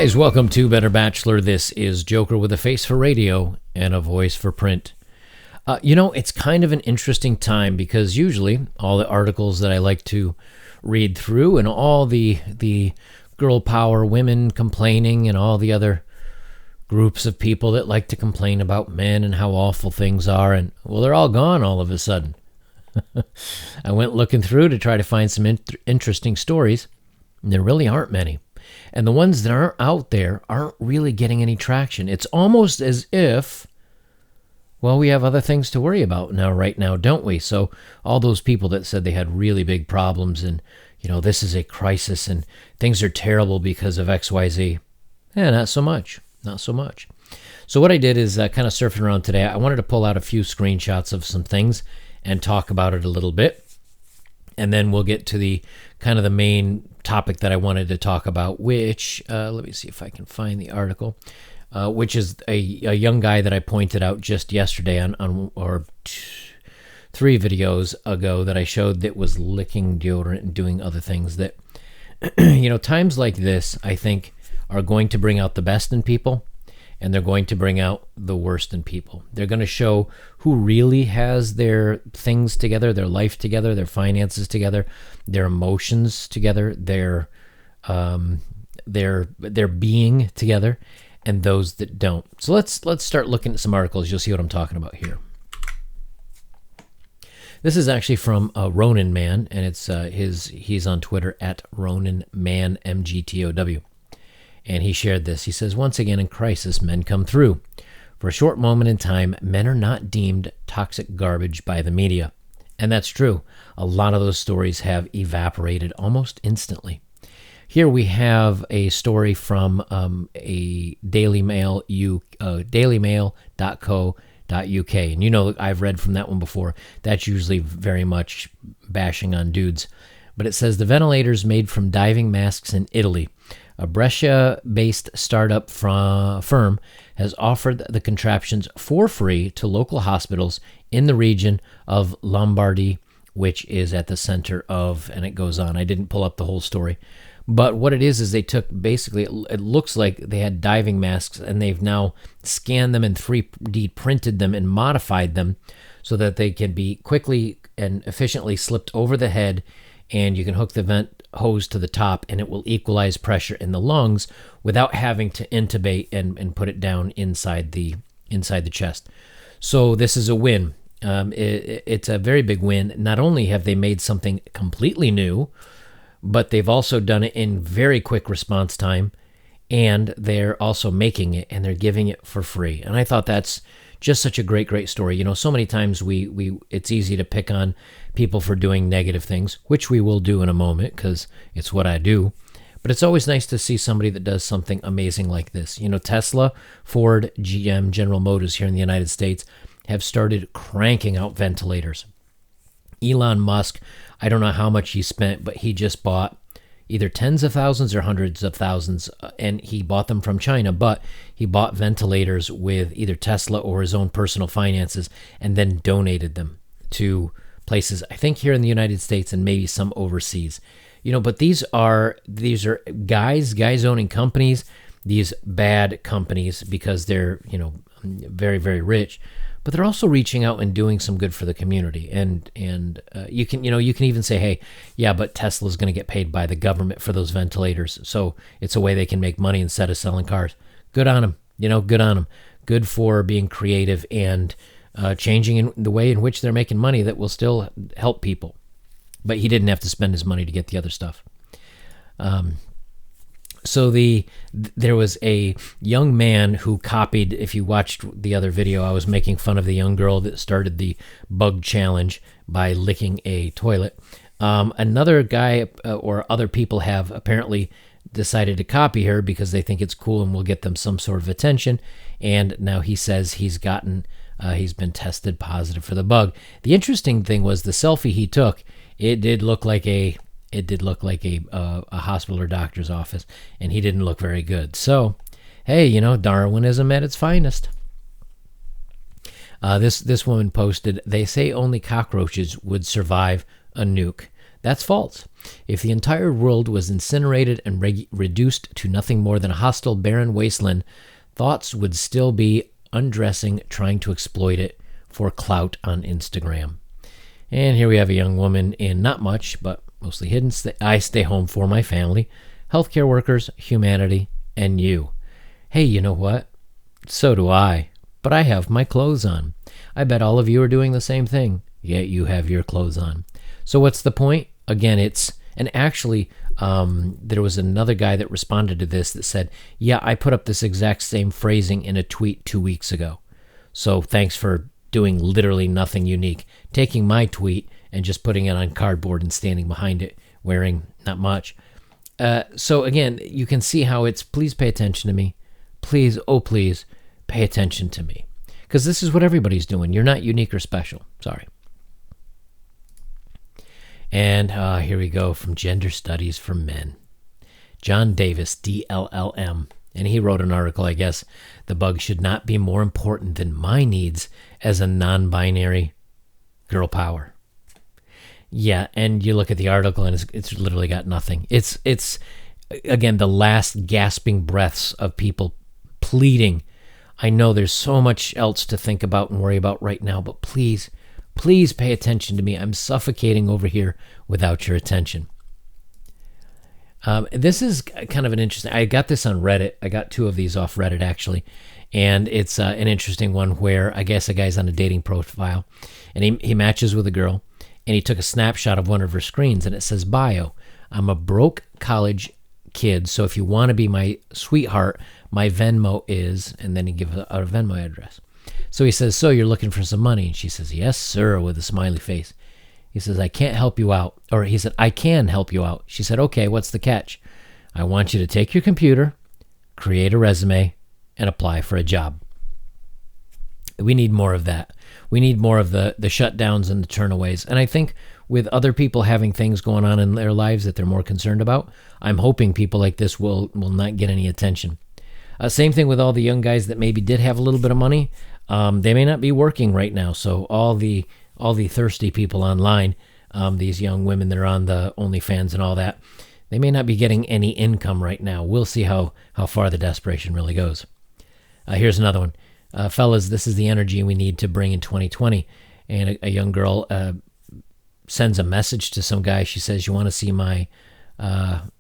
guys, welcome to Better Bachelor. This is Joker with a face for radio and a voice for print. It's kind of an interesting time because usually all the articles that I like to read through and all the girl power women complaining and all the other groups of people that like to complain about men and how awful things are, and well, they're all gone all of a sudden. I went looking through to try to find some interesting stories, and there really aren't many. And the ones that aren't out there aren't really getting any traction. It's almost as if, well, we have other things to worry about right now, don't we? So all those people that said they had really big problems and, this is a crisis and things are terrible because of XYZ. Not so much. Not so much. So what I did is kind of surfing around today. I wanted to pull out a few screenshots of some things and talk about it a little bit. And then we'll get to the kind of the main topic that I wanted to talk about, which, let me see if I can find the article, which is a young guy that I pointed out just yesterday or 3 videos ago that I showed that was licking deodorant and doing other things that, times like this, I think, are going to bring out the best in people, and they're going to bring out the worst in people. They're going to show who really has their things together, their life together, their finances together, their emotions together, their being together, and those that don't. So let's start looking at some articles. You'll see what I'm talking about here. This is actually from Ronin Man, and it's he's on Twitter at Ronin Man MGTOW. And he shared this. He says, once again in crisis, men come through. For a short moment in time, men are not deemed toxic garbage by the media. And that's true. A lot of those stories have evaporated almost instantly. Here we have a story from a Daily Mail, dailymail.co.uk. And I've read from that one before. That's usually very much bashing on dudes. But it says the ventilators made from diving masks in Italy. A Brescia-based startup firm has offered the contraptions for free to local hospitals in the region of Lombardy, which is at the center of, and it goes on. I didn't pull up the whole story. But what it is they took, basically, it looks like they had diving masks, and they've now scanned them and 3D printed them and modified them so that they can be quickly and efficiently slipped over the head, and you can hook the vent hose to the top, and it will equalize pressure in the lungs without having to intubate and put it down inside the chest. So this is a win. It's a very big win. Not only have they made something completely new, but they've also done it in very quick response time, and they're also making it, and they're giving it for free. And I thought that's just such a great story. So many times we it's easy to pick on people for doing negative things, which we will do in a moment because it's what I do. But it's always nice to see somebody that does something amazing like this. Tesla, Ford, GM, General Motors here in the United States have started cranking out ventilators. Elon Musk, I don't know how much he spent, but he just bought either tens of thousands or hundreds of thousands, and he bought them from China, but he bought ventilators with either Tesla or his own personal finances and then donated them to places, I think here in the United States and maybe some overseas. But these are guys owning companies, these bad companies, because they're, very, very rich, but they're also reaching out and doing some good for the community. And you can even say, hey, yeah, but Tesla's going to get paid by the government for those ventilators. So it's a way they can make money instead of selling cars. Good on them. Good on them. Good for being creative and changing in the way in which they're making money that will still help people. But he didn't have to spend his money to get the other stuff. So there was a young man who copied, if you watched the other video, I was making fun of the young girl that started the bug challenge by licking a toilet. Another guy or other people have apparently decided to copy her because they think it's cool and will get them some sort of attention. And now he says he's been tested positive for the bug. The interesting thing was the selfie he took, it did look like a hospital or doctor's office, and he didn't look very good. So, hey, Darwinism at its finest. This woman posted, they say only cockroaches would survive a nuke. That's false. If the entire world was incinerated and reduced to nothing more than a hostile, barren wasteland, thoughts would still be undressing, trying to exploit it for clout on Instagram. And here we have a young woman in not much, but mostly hidden. I stay home for my family, healthcare workers, humanity, and you. Hey, you know what? So do I. But I have my clothes on. I bet all of you are doing the same thing, yet you have your clothes on. So what's the point? Again, and actually, there was another guy that responded to this that said, yeah, I put up this exact same phrasing in a tweet 2 weeks ago. So thanks for doing literally nothing unique. Taking my tweet and just putting it on cardboard and standing behind it, wearing not much. So again, you can see how it's, please pay attention to me. Please, oh please, pay attention to me. Because this is what everybody's doing. You're not unique or special. Sorry. And here we go from Gender Studies for Men. John Davis, DLLM. And he wrote an article, I guess, the bug should not be more important than my needs as a non-binary girl power. Yeah, and you look at the article and it's literally got nothing. It's again, the last gasping breaths of people pleading. I know there's so much else to think about and worry about right now, but please pay attention to me. I'm suffocating over here without your attention. This is kind of an interesting, I got this on Reddit. I got 2 of these off Reddit actually. And it's an interesting one where I guess a guy's on a dating profile and he matches with a girl and he took a snapshot of one of her screens and it says bio. I'm a broke college kid. So if you want to be my sweetheart, my Venmo is, and then he gives a Venmo address. So he says, so you're looking for some money? And she says, yes, sir, with a smiley face. He says, I can't help you out. Or he said, I can help you out. She said, okay, what's the catch? I want you to take your computer, create a resume, and apply for a job. We need more of that. We need more of the shutdowns and the turnaways. And I think with other people having things going on in their lives that they're more concerned about, I'm hoping people like this will not get any attention. Same thing with all the young guys that maybe did have a little bit of money. They may not be working right now. So all the thirsty people online, these young women that are on the OnlyFans and all that, they may not be getting any income right now. We'll see how far the desperation really goes. Here's another one. Fellas, this is the energy we need to bring in 2020. And a young girl sends a message to some guy. She says, you want to see my, and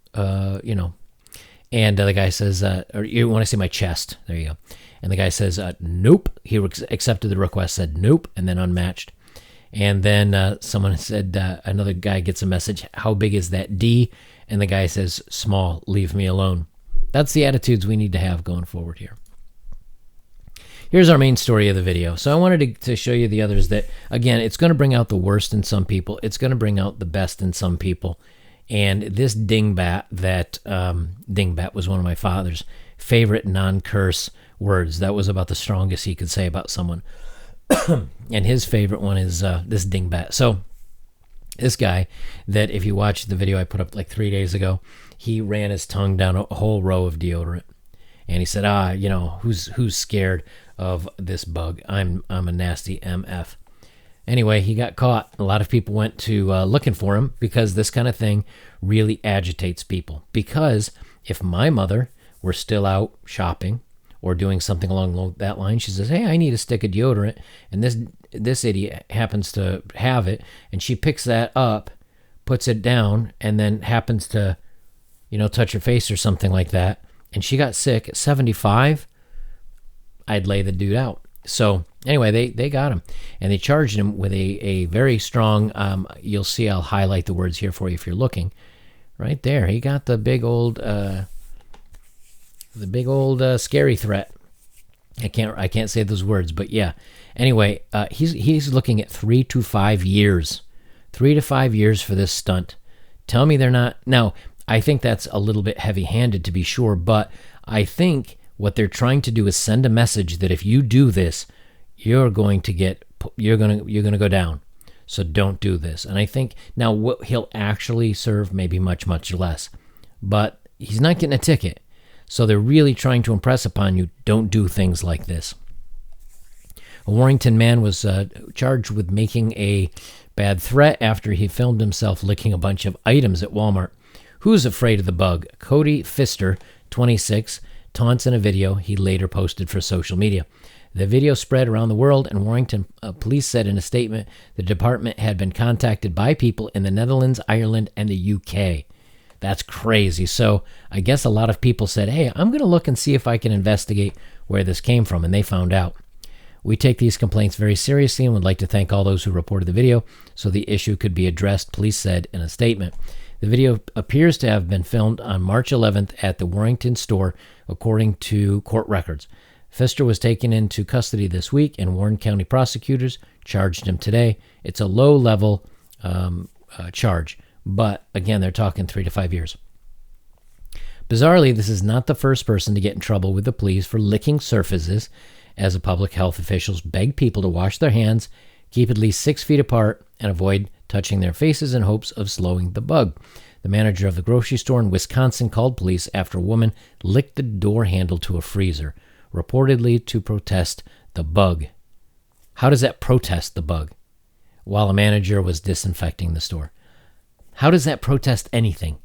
the guy says, or you want to see my chest. There you go. And the guy says, nope. He accepted the request, said nope, and then unmatched. And then someone said, another guy gets a message, how big is that D? And the guy says, small, leave me alone. That's the attitudes we need to have going forward here. Here's our main story of the video. So I wanted to show you the others that, again, it's going to bring out the worst in some people. It's going to bring out the best in some people. And this dingbat dingbat was one of my father's favorite non-curse words. That was about the strongest he could say about someone. And his favorite one is this dingbat. So this guy that, if you watch the video I put up like 3 days ago, he ran his tongue down a whole row of deodorant. And he said, who's scared of this bug? I'm a nasty MF. Anyway, he got caught. A lot of people went to looking for him because this kind of thing really agitates people. Because if my mother were still out shopping or doing something along that line, she says, hey, I need a stick of deodorant. And this idiot happens to have it. And she picks that up, puts it down, and then happens to, touch her face or something like that. And she got sick at 75. I'd lay the dude out. So anyway, they got him, and they charged him with a very strong, you'll see I'll highlight the words here for you if you're looking. Right there, he got the big old scary threat. I can't say those words, but yeah. Anyway, he's looking at 3 to 5 years. 3 to 5 years for this stunt. Tell me they're not. Now, I think that's a little bit heavy-handed to be sure, but I think what they're trying to do is send a message that if you do this, you're going to go down. So don't do this. And I think now what he'll actually serve maybe much, much less, but he's not getting a ticket. So they're really trying to impress upon you, don't do things like this. A Warrington man was charged with making a bad threat after he filmed himself licking a bunch of items at Walmart. Who's afraid of the bug? Cody Pfister, 26, taunts in a video he later posted for social media. The video spread around the world, and Warrington police said in a statement the department had been contacted by people in the Netherlands, Ireland, and the UK. That's crazy. So I guess a lot of people said, hey, I'm going to look and see if I can investigate where this came from, and they found out. We take these complaints very seriously and would like to thank all those who reported the video so the issue could be addressed, police said in a statement. The video appears to have been filmed on March 11th at the Warrington store, according to court records. Pfister was taken into custody this week, and Warren County prosecutors charged him today. It's a low-level charge, but again, they're talking 3 to 5 years. Bizarrely, this is not the first person to get in trouble with the police for licking surfaces, as public health officials beg people to wash their hands, keep at least 6 feet apart, and avoid touching their faces in hopes of slowing the bug. The manager of the grocery store in Wisconsin called police after a woman licked the door handle to a freezer, reportedly to protest the bug. How does that protest the bug? While a manager was disinfecting the store. How does that protest anything?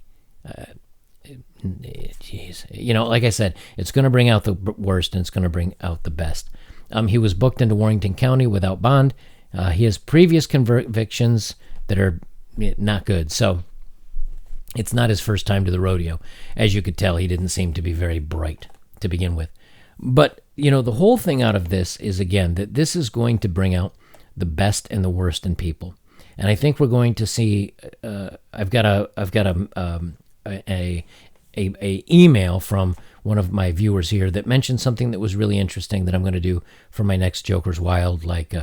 Jeez. You know, like I said, it's going to bring out the worst and it's going to bring out the best. He was booked into Warrington County without bond. He has previous convictions that are not good. So it's not his first time to the rodeo. As you could tell, he didn't seem to be very bright to begin with. But, you know, the whole thing out of this is, again, that this is going to bring out the best and the worst in people. And I think we're going to see, I've got a email from one of my viewers here that mentioned something that was really interesting that I'm going to do for my next Joker's Wild, like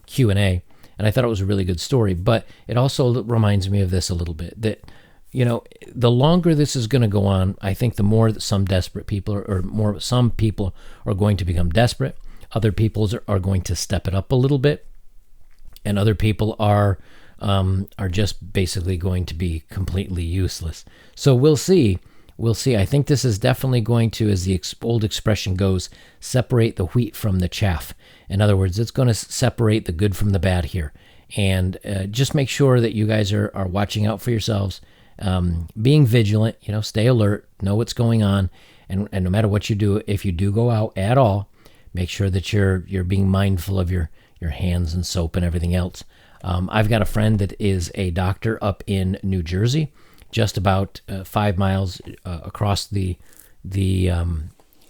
Q&A. And I thought it was a really good story, but it also reminds me of this a little bit, that, you know, the longer this is going to go on, I think the more that some desperate people some people are going to become desperate. Other people are going to step it up a little bit, and other people are just basically going to be completely useless. So we'll see. We'll see. I think this is definitely going to, as the old expression goes, separate the wheat from the chaff. In other words, it's going to separate the good from the bad here. And just make sure that you guys are watching out for yourselves, being vigilant, you know, stay alert, know what's going on. And no matter what you do, if you do go out at all, make sure that you're being mindful of your hands and soap and everything else. I've got a friend that is a doctor up in New Jersey, just about 5 miles across the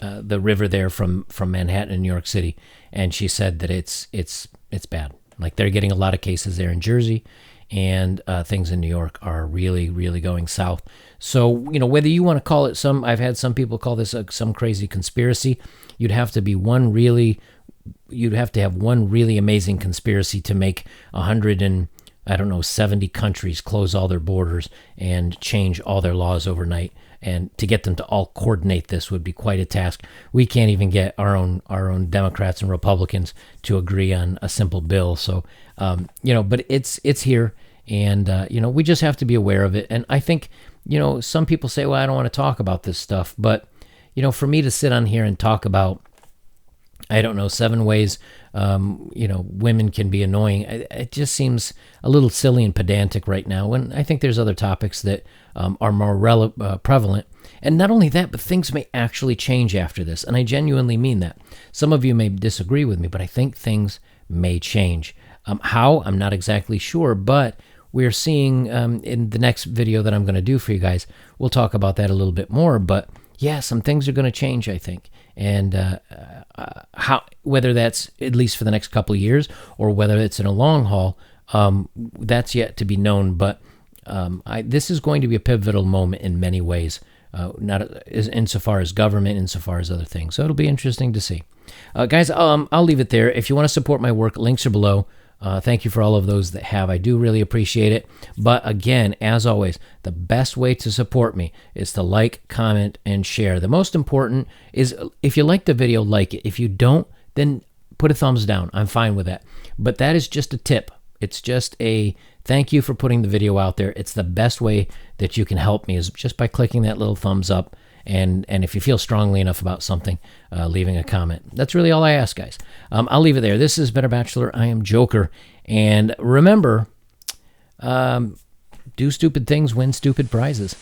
river there from Manhattan and New York City, and she said that it's bad. Like, they're getting a lot of cases there in Jersey, and things in New York are really, really going south. So, you know, whether you want to call it I've had some people call this some crazy conspiracy. You'd have to have one really amazing conspiracy to make 70 countries close all their borders and change all their laws overnight. And to get them to all coordinate this would be quite a task. We can't even get our own Democrats and Republicans to agree on a simple bill. So, you know, but it's here, and you know, we just have to be aware of it. And I think, you know, some people say, well, I don't want to talk about this stuff, but, you know, for me to sit on here and talk about, I don't know, 7 ways, you know, women can be annoying. It just seems a little silly and pedantic right now. And I think there's other topics that are more prevalent. And not only that, but things may actually change after this. And I genuinely mean that. Some of you may disagree with me, but I think things may change. How? I'm not exactly sure, but we're seeing in the next video that I'm going to do for you guys, we'll talk about that a little bit more. But yeah, some things are going to change, I think. And how, whether that's at least for the next couple of years or whether it's in a long haul, that's yet to be known. But this is going to be a pivotal moment in many ways, not insofar as government, insofar as other things. So it'll be interesting to see. Guys, I'll leave it there. If you want to support my work, links are below. Thank you for all of those that have. I do really appreciate it. But again, as always, the best way to support me is to like, comment, and share. The most important is, if you like the video, like it. If you don't, then put a thumbs down. I'm fine with that. But that is just a tip. It's just a thank you for putting the video out there. It's the best way that you can help me, is just by clicking that little thumbs up and if you feel strongly enough about something, leaving a comment. That's really all I ask, guys. I'll leave it there. This is Better Bachelor. I am Joker. And remember, do stupid things, win stupid prizes.